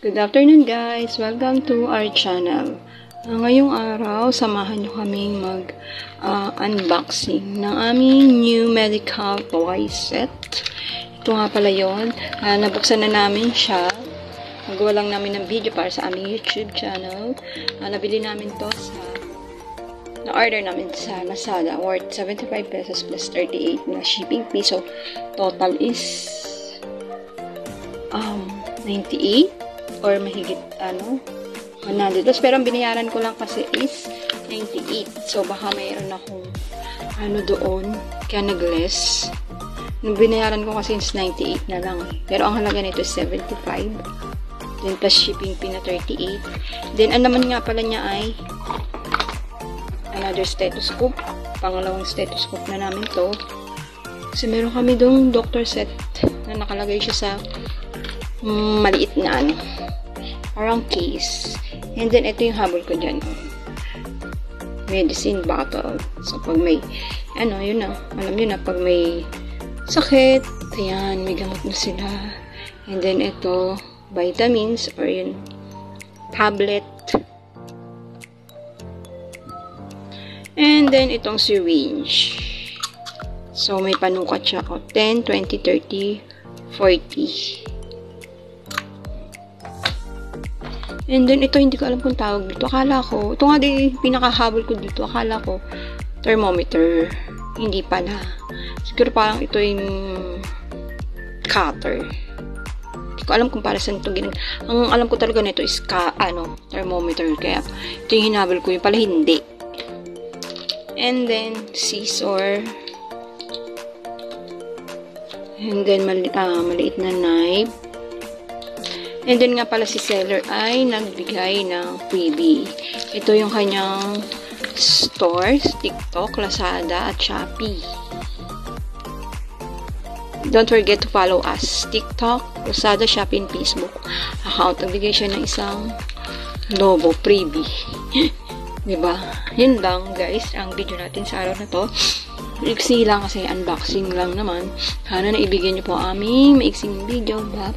Good afternoon guys! Welcome to our channel. Ngayong araw, samahan nyo kaming mag-unboxing ng aming new medical toy set. Ito nga pala yun. Nabuksan na namin siya. Magawa lang namin ng video para sa aming YouTube channel. Nabili namin to na-order namin sa Lazada worth 75 pesos plus 38 na shipping fee. So, total is 98 or mahigit 100. Pero ang binayaran ko lang kasi is 98. So, baka mayroon akong doon. Kaya nag-less. Nung binayaran ko kasi is 98 na lang. Pero ang halaga nito is 75. Then, plus shipping fee na 38. Then, ang naman nga pala niya ay another stethoscope. Pangalawang stethoscope na namin to. Kasi meron kami doong doctor set na nakalagay siya sa maliit na parang case. And then, ito yung habol ko dyan. Medicine bottle. So, pag may, yun na. Alam nyo na, pag may sakit, ayan, may gamot na sila. And then, ito, vitamins, or yun, tablet. And then, itong syringe. So, may panukat siya ako. 10, 20, 30, 40. And then, ito, hindi ko alam kung tawag dito. Akala ko, ito nga din, pinakahabol ko dito. Akala ko, thermometer. Hindi pala. Siguro parang ito yung cutter. Hindi ko alam kung para saan ito ginag... Ang alam ko talaga nito is thermometer. Kaya, ito yung hinabol ko. Yung pala hindi. And then, scissor. And then, maliit na knife. And then nga pala si seller ay nagbigay ng freebie. Ito yung kanyang stores, TikTok, Lazada, at Shopee. Don't forget to follow us. TikTok, Lazada, Shopee, and Facebook account. Nagbigay siya ng isang Lobo freebie. Diba? Yun lang guys, ang video natin sa araw na to. Maiksi lang kasi unboxing lang naman. Sana naibigyan niyo po aming maiksing video. Bye!